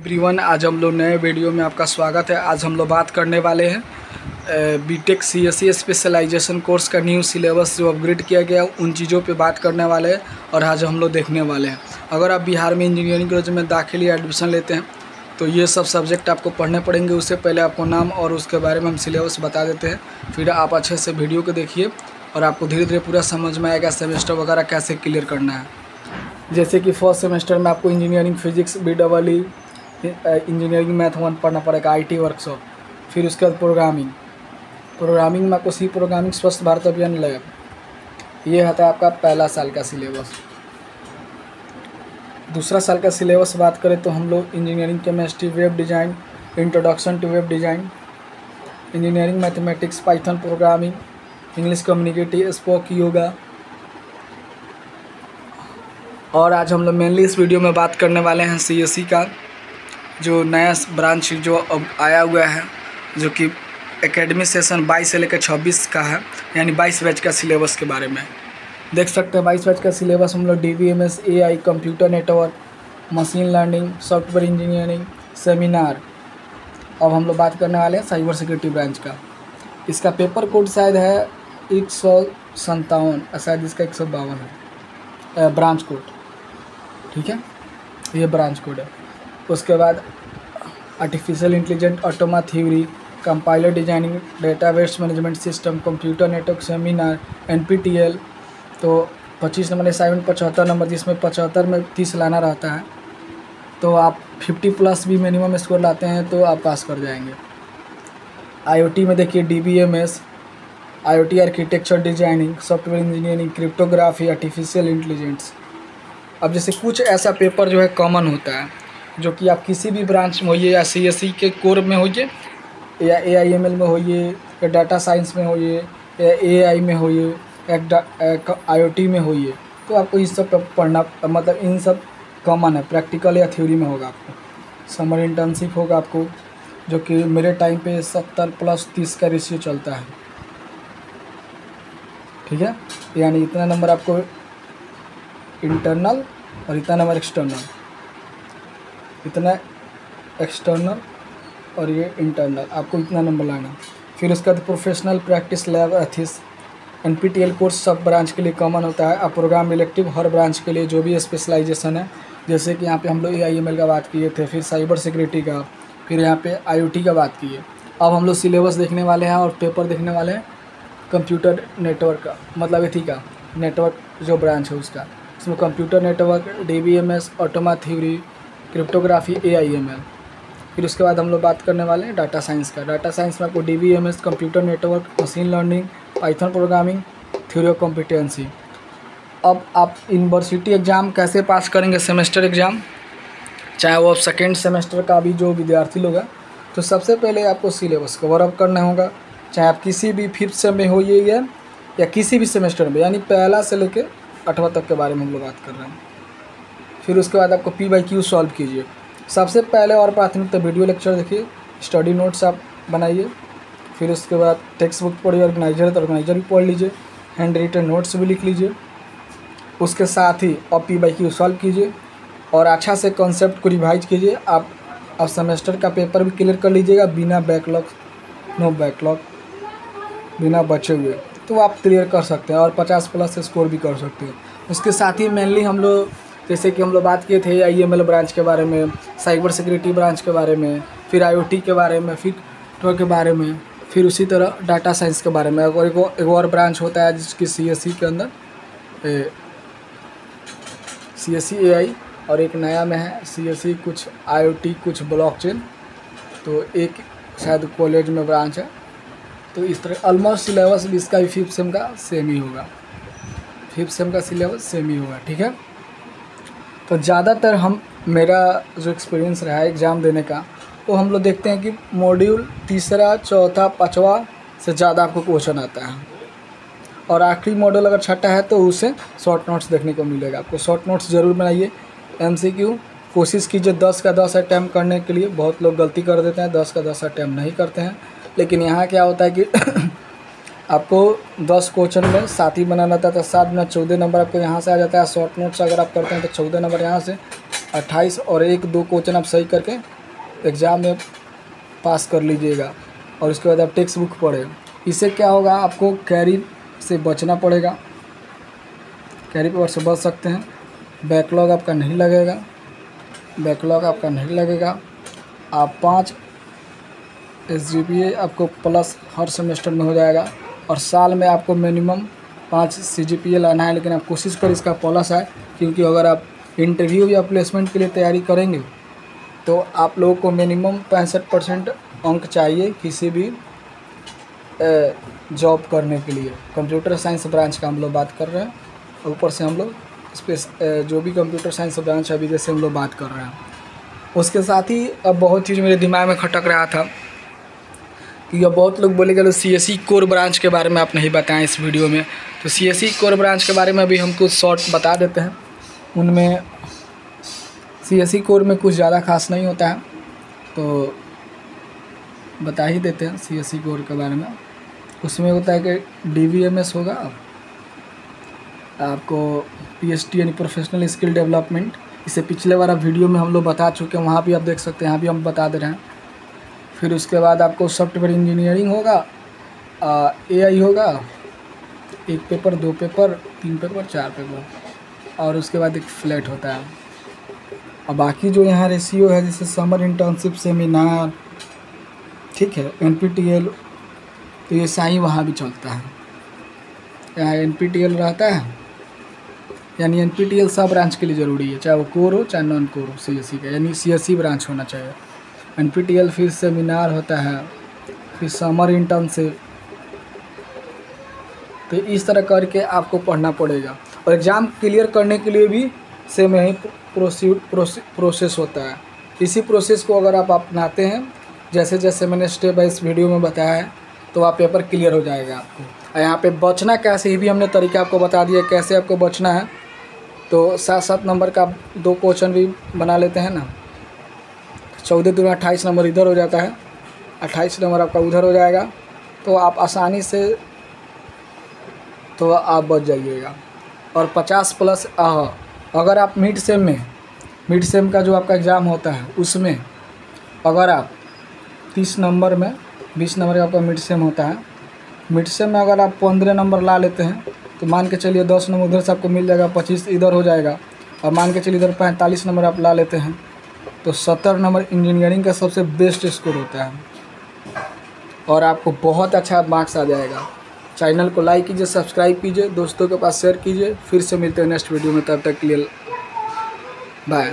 Everyone, आज हम लोग नए वीडियो में आपका स्वागत है। आज हम लोग बात करने वाले हैं बीटेक सीएससी स्पेशलाइजेशन कोर्स का न्यू सिलेबस जो अपग्रेड किया गया, उन चीज़ों पे बात करने वाले हैं और आज हम लोग देखने वाले हैं। अगर आप बिहार में इंजीनियरिंग कॉलेज में दाखिल या एडमिशन लेते हैं तो ये सब सब्जेक्ट आपको पढ़ने पड़ेंगे। उससे पहले आपको नाम और उसके बारे में हम सिलेबस बता देते हैं, फिर आप अच्छे से वीडियो को देखिए और आपको धीरे धीरे पूरा समझ में आएगा सेमेस्टर वगैरह कैसे क्लियर करना है। जैसे कि फर्स्ट सेमेस्टर में आपको engineering physics BEE engineering math 1 पढ़ना पड़ेगा, IT वर्कशॉप। फिर उसके बाद प्रोग्रामिंग में आपको सी प्रोग्रामिंग, स्वच्छ भारत अभियान लैब। ये होता है आपका पहला साल का सिलेबस। दूसरा साल का सिलेबस बात करें तो हम लोग engineering chemistry, web design, introduction to web design, engineering mathematics, Python programming, English communicative, spoke yoga. और आज हम लोग मेनली इस वीडियो में बात करने वाले हैं CSE का जो नया ब्रांच जो अब आया हुआ है, जो कि एकेडमिक सेशन 22 से लेकर 26 का है, यानी 22 बैच का सिलेबस के बारे में देख सकते हैं। 22 बैच का सिलेबस हम लोग DBMS, AI, computer network, machine learning, software engineering, seminar. अब हम लोग बात करने वाले हैं साइबर सिक्योरिटी ब्रांच का। इसका पेपर कोड शायद है 157, शायद इसका 152 है ब्रांच कोड, ठीक है, ये ब्रांच कोड है। उसके बाद artificial intelligence, automata theory, compiler designing, database management system, computer network, seminar, NPTEL। तो 25 नंबर असाइनमेंट, 75 नंबर, जिसमें 75 में 30 लाना रहता है। तो आप 50+ भी मिनिमम स्कोर लाते हैं तो आप पास कर जाएंगे। IoT में देखिए DBMS, IoT architecture designing, software engineering, cryptography, artificial intelligence. अब जैसे कुछ ऐसा पेपर जो है कॉमन होता है जो कि आप किसी भी ब्रांच में होइए, या CSE के कोर में होइए, या AIML में होइए, या डाटा साइंस में होइए, या AI में होइए, या IoT में होइए, तो आपको इस सब पढ़ना, मतलब इन सब कॉमन है। प्रैक्टिकल या थ्योरी में होगा आपको। समर इंटर्नशिप होगा आपको, जो कि मेरे टाइम पे 70+30 का रेशियो चलता है, ठीक है। यानी इतना नंबर आपको इंटरनल और इतना नंबर एक्सटर्नल, इतना एक्सटर्नल और ये इंटरनल, आपको इतना नंबर लाना। फिर उसके बाद professional practice lab ethics, NPTEL course सब ब्रांच के लिए कॉमन होता है। अब प्रोग्राम इलेक्टिव हर ब्रांच के लिए जो भी स्पेशलाइजेशन है, जैसे कि यहाँ पे हम लोग AIML का बात किए थे, फिर साइबर सिक्योरिटी का, फिर यहाँ पे IoT का बात किए। अब हम लोग सिलेबस देखने वाले हैं और पेपर देखने वाले हैं कंप्यूटर नेटवर्क का, मतलब एथी का नेटवर्क जो ब्रांच है उसका। इसमें computer network, DBMS, automata theory, cryptography, AIML। फिर उसके बाद हम लोग बात करने वाले हैं डाटा साइंस का। डाटा साइंस में आपको DBMS, computer network, machine learning, Python programming, theory of competency. अब आप यूनिवर्सिटी एग्ज़ाम कैसे पास करेंगे, सेमेस्टर एग्ज़ाम, चाहे वो सेकेंड सेमेस्टर का भी जो विद्यार्थी लोग हैं, तो सबसे पहले आपको सिलेबस कवर अप करना होगा। चाहे आप किसी भी 5th सेम में होइए या किसी भी सेमेस्टर में, यानी पहला से लेकर 8वां तक के बारे में हम लोग बात कर रहे हैं। फिर उसके बाद आपको P/Q सॉल्व कीजिए सबसे पहले, और प्राथमिकता वीडियो लेक्चर देखिए, स्टडी नोट्स आप बनाइए। फिर उसके बाद टेक्स्ट बुक पढ़िए, ऑर्गेनाइजर तो ऑर्गेनाइजर भी पढ़ लीजिए, हैंड रिटन नोट्स भी लिख लीजिए। उसके साथ ही और P/Q सॉल्व कीजिए और अच्छा से कॉन्सेप्ट को रिवाइज कीजिए। आप सेमेस्टर का पेपर भी क्लियर कर लीजिएगा बिना बैकलॉग, नो बैकलॉग, बिना बचे हुए, तो आप क्लियर कर सकते हैं और 50+ स्कोर भी कर सकते हैं। उसके साथ ही मेनली हम लोग, जैसे कि हम लोग बात किए थे AIML ब्रांच के बारे में, साइबर सिक्योरिटी ब्रांच के बारे में, फिर IoT के बारे में, फिर नेटवर्क के बारे में, फिर उसी तरह डाटा साइंस के बारे में। और एक और ब्रांच होता है जिसकी CSE के अंदर CSE AI, और एक नया में है CSE कुछ IoT, कुछ ब्लॉकचेन। तो एक शायद कॉलेज में ब्रांच है। तो इस तरह ऑलमोस्ट सिलेबस भी इसका भी 5th सेम का सेम ही होगा, 5th सेम का सिलेबस सेम ही होगा, ठीक है। तो ज़्यादातर मेरा जो एक्सपीरियंस रहा है एग्ज़ाम देने का, तो हम लोग देखते हैं कि मॉड्यूल 3, 4, 5वां से ज़्यादा आपको क्वेश्चन आता है, और आखिरी मॉड्यूल अगर 6ठा है तो उससे शॉर्ट नोट्स देखने को मिलेगा। आपको शॉर्ट नोट्स ज़रूर बनाइए। MCQ कोशिश कीजिए 10 का 10 अटैम्प्ट करने के लिए। बहुत लोग गलती कर देते हैं, 10 का 10 अटैम्प्ट नहीं करते हैं। लेकिन यहाँ क्या होता है कि आपको 10 क्वेश्चन में 7 ही बनाना था, तो 7 में 14 नंबर आपको यहाँ से आ जाता है। शॉर्ट नोट्स अगर आप करते हैं तो 14 नंबर यहाँ से, 28 और 1-2 क्वेश्चन आप सही करके एग्ज़ाम में पास कर लीजिएगा। और उसके बाद आप टेक्स्ट बुक पढ़ें। इससे क्या होगा, आपको कैरी से बचना पड़ेगा, कैरी पेपर से बच सकते हैं। बैकलॉग आपका नहीं लगेगा, बैकलॉग आपका नहीं लगेगा। आप 5 SGPA आपको प्लस हर सेमेस्टर में हो जाएगा। और साल में आपको मिनिमम 5 CGPA लाना है, लेकिन आप कोशिश करें इसका प्लस आए, क्योंकि अगर आप इंटरव्यू या प्लेसमेंट के लिए तैयारी करेंगे तो आप लोगों को मिनिमम 65% अंक चाहिए किसी भी जॉब करने के लिए। कंप्यूटर साइंस ब्रांच का हम लोग बात कर रहे हैं, ऊपर से हम लोग जो भी कंप्यूटर साइंस ब्रांच अभी जैसे हम लोग बात कर रहे हैं। उसके साथ ही अब बहुत चीज़ मेरे दिमाग में खटक रहा था कि अब बहुत लोग बोलेंगे CSE कोर ब्रांच के बारे में आप नहीं बताएं इस वीडियो में। तो CSE कोर ब्रांच के बारे में भी हम कुछ शॉर्ट बता देते हैं। उनमें CSE कोर में कुछ ज़्यादा खास नहीं होता है, तो बता ही देते हैं CSE कोर के बारे में। उसमें होता है कि DVMS होगा, आपको PST यानी प्रोफेशनल स्किल डेवलपमेंट। इसे पिछले वाला वीडियो में हम लोग बता चुके हैं, वहाँ भी आप देख सकते हैं, यहाँ भी हम बता दे रहे हैं। फिर उसके बाद आपको सॉफ्टवेयर इंजीनियरिंग होगा, AI होगा, 1 पेपर 2 पेपर 3 पेपर 4 पेपर, और उसके बाद एक फ्लैट होता है। और बाकी जो यहाँ रेशियो है, जैसे समर इंटर्नशिप, सेमिनार, ठीक है, NPTEL, तो ये साई वहाँ भी चलता है। यहाँ NPTEL रहता है, यानी NPTEL सब ब्रांच के लिए ज़रूरी है, चाहे वो कोर हो चाहे नॉन कोर हो CSE का, यानी CSE ब्रांच होना चाहिए। NPTEL, फिर सेमिनार होता है, फिर समर इंटर्नशिप। तो इस तरह करके आपको पढ़ना पड़ेगा। और एग्ज़ाम क्लियर करने के लिए भी सेम यही प्रोसेस होता है। इसी प्रोसेस को अगर आप अपनाते हैं, जैसे जैसे मैंने स्टेप बाय इस वीडियो में बताया है, तो आप पेपर क्लियर हो जाएगा आपको। और यहाँ पे बचना कैसे, ये भी हमने तरीका आपको बता दिया कैसे आपको बचना है। तो 7-7 नंबर का 2 क्वेश्चन भी बना लेते हैं ना, 14 दूनी 28 नंबर इधर हो जाता है, 28 नंबर आपका उधर हो जाएगा, तो आप आसानी से तो आप बच जाइएगा। और 50+ अगर आप मिड सेम का जो आपका एग्ज़ाम होता है, उसमें अगर आप 30 नंबर में 20 नंबर का आपका मिड सेम होता है, मिड सेम में अगर आप 15 नंबर ला लेते हैं, तो मान के चलिए 10 नंबर उधर से आपको मिल जाएगा, 25 इधर हो जाएगा। और मान के चलिए इधर 45 नंबर आप ला लेते हैं, तो 70 नंबर इंजीनियरिंग का सबसे बेस्ट स्कोर होता है, और आपको बहुत अच्छा मार्क्स आ जाएगा। चैनल को लाइक कीजिए, सब्सक्राइब कीजिए, दोस्तों के पास शेयर कीजिए। फिर से मिलते हैं नेक्स्ट वीडियो में, तब तक के लिए बाय।